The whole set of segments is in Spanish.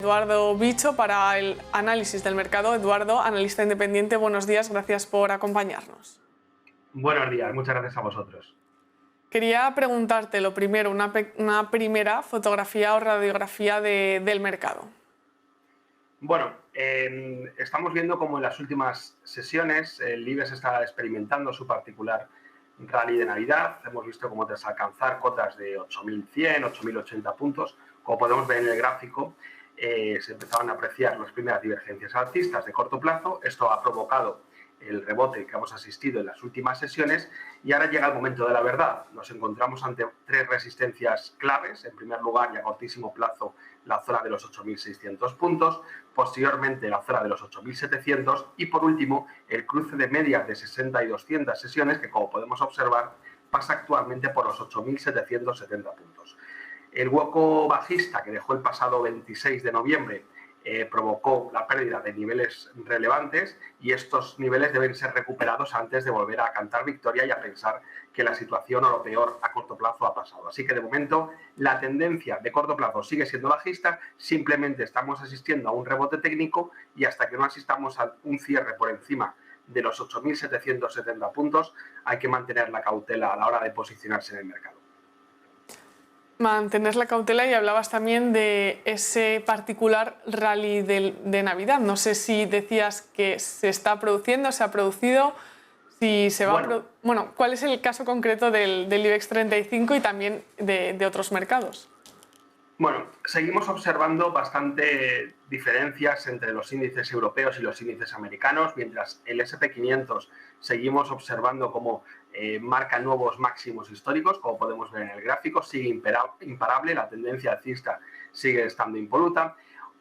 Eduardo Bicho para el análisis del mercado. Eduardo, analista independiente, buenos días, gracias por acompañarnos. Buenos días, muchas gracias a vosotros. Quería preguntarte lo primero, una primera fotografía o radiografía del mercado. Bueno, estamos viendo cómo en las últimas sesiones el IBEX está experimentando su particular rally de Navidad. Hemos visto cómo tras alcanzar cotas de 8.100, 8.080 puntos, como podemos ver en el gráfico, se empezaban a apreciar las primeras divergencias alcistas de corto plazo. Esto ha provocado el rebote que hemos asistido en las últimas sesiones y ahora llega el momento de la verdad. Nos encontramos ante tres resistencias claves. En primer lugar, y a cortísimo plazo, la zona de los 8.600 puntos, posteriormente la zona de los 8.700 y por último el cruce de medias de 60 y 200 sesiones que, como podemos observar, pasa actualmente por los 8.770 puntos. El hueco bajista que dejó el pasado 26 de noviembre provocó la pérdida de niveles relevantes y estos niveles deben ser recuperados antes de volver a cantar victoria y a pensar que la situación o lo peor a corto plazo ha pasado. Así que de momento la tendencia de corto plazo sigue siendo bajista, simplemente estamos asistiendo a un rebote técnico y hasta que no asistamos a un cierre por encima de los 8.770 puntos hay que mantener la cautela a la hora de posicionarse en el mercado. Mantener la cautela, y hablabas también de ese particular rally de Navidad. No sé si decías que se está produciendo, se ha producido, si se va bueno, ¿cuál es el caso concreto del IBEX 35 y también de otros mercados? Bueno, seguimos observando bastante diferencias entre los índices europeos y los índices americanos, mientras el S&P 500 seguimos observando cómo marca nuevos máximos históricos, como podemos ver en el gráfico, sigue imparable, la tendencia alcista sigue estando impoluta.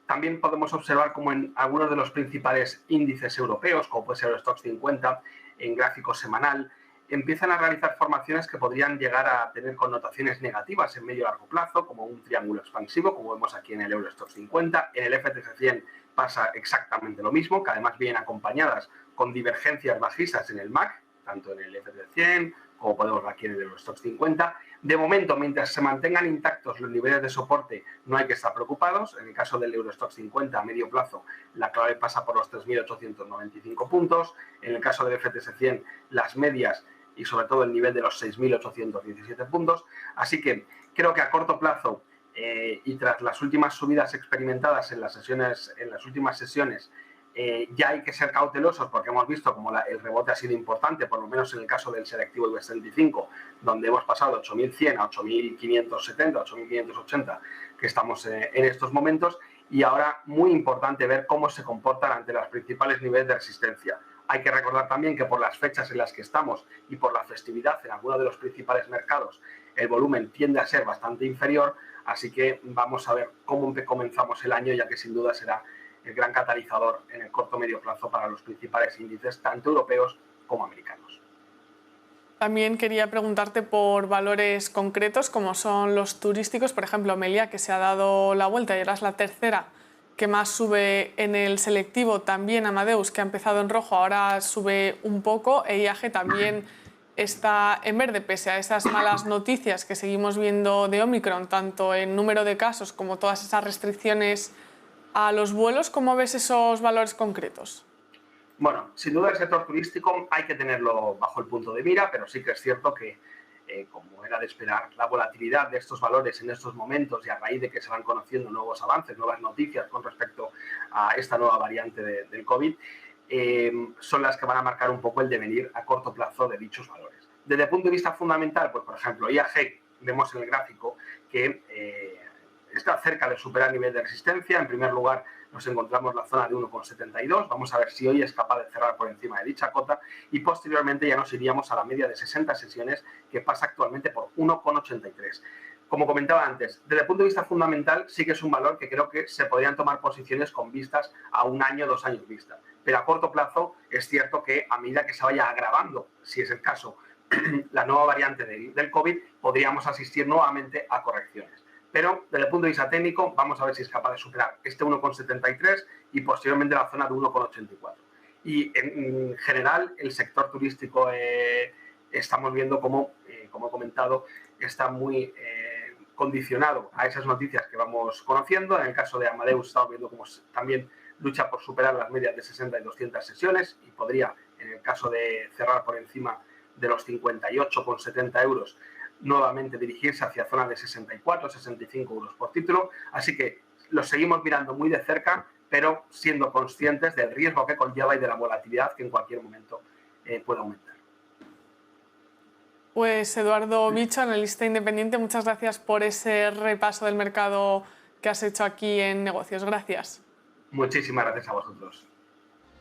También podemos observar cómo en algunos de los principales índices europeos, como puede ser el Stoxx 50, en gráfico semanal, empiezan a realizar formaciones que podrían llegar a tener connotaciones negativas en medio y largo plazo, como un triángulo expansivo, como vemos aquí en el Eurostoxx 50. En el FTSE 100 pasa exactamente lo mismo, que además vienen acompañadas con divergencias bajistas en el MAC, tanto en el FTSE 100 como podemos ver aquí en el Eurostoxx 50. De momento, mientras se mantengan intactos los niveles de soporte, no hay que estar preocupados. En el caso del Eurostoxx 50, a medio plazo, la clave pasa por los 3.895 puntos. En el caso del FTSE 100, las medias y sobre todo el nivel de los 6.817 puntos. Así que creo que a corto plazo y tras las últimas subidas experimentadas en las últimas sesiones, ya hay que ser cautelosos porque hemos visto como el rebote ha sido importante, por lo menos en el caso del selectivo IBEX 35, donde hemos pasado de 8.100 a 8.570, 8.580, que estamos en estos momentos, y ahora muy importante ver cómo se comportan ante los principales niveles de resistencia. Hay que recordar también que por las fechas en las que estamos y por la festividad en algunos de los principales mercados, el volumen tiende a ser bastante inferior, así que vamos a ver cómo comenzamos el año, ya que sin duda será el gran catalizador en el corto medio plazo para los principales índices, tanto europeos como americanos. También quería preguntarte por valores concretos, como son los turísticos, por ejemplo, Meliá, que se ha dado la vuelta y ahora es la tercera que más sube en el selectivo. También Amadeus, que ha empezado en rojo, ahora sube un poco, e IAG también está en verde, pese a esas malas noticias que seguimos viendo de Omicron, tanto en número de casos como todas esas restricciones a los vuelos. ¿Cómo ves esos valores concretos? Bueno, sin duda el sector turístico hay que tenerlo bajo el punto de mira, pero sí que es cierto que, como era de esperar, la volatilidad de estos valores en estos momentos y a raíz de que se van conociendo nuevos avances, nuevas noticias con respecto a esta nueva variante del COVID, son las que van a marcar un poco el devenir a corto plazo de dichos valores. Desde el punto de vista fundamental, pues por ejemplo, IAG, vemos en el gráfico que está cerca de superar nivel de resistencia. En primer lugar, nos encontramos la zona de 1,72. Vamos a ver si hoy es capaz de cerrar por encima de dicha cota y posteriormente ya nos iríamos a la media de 60 sesiones que pasa actualmente por 1,83. Como comentaba antes, desde el punto de vista fundamental sí que es un valor que creo que se podrían tomar posiciones con vistas a un año, 2 años vista. Pero a corto plazo es cierto que a medida que se vaya agravando, si es el caso, la nueva variante del COVID, podríamos asistir nuevamente a correcciones. Pero desde el punto de vista técnico vamos a ver si es capaz de superar este 1,73 y posteriormente la zona de 1,84. Y en general el sector turístico estamos viendo como he comentado, está muy condicionado a esas noticias que vamos conociendo. En el caso de Amadeus estamos viendo cómo también lucha por superar las medias de 60 y 200 sesiones y podría, en el caso de cerrar por encima de los 58,70 euros, nuevamente dirigirse hacia zona de 64, 65 euros por título. Así que los seguimos mirando muy de cerca, pero siendo conscientes del riesgo que conlleva y de la volatilidad que en cualquier momento puede aumentar. Pues Eduardo Bicho, analista independiente, muchas gracias por ese repaso del mercado que has hecho aquí en Negocios. Gracias. Muchísimas gracias a vosotros.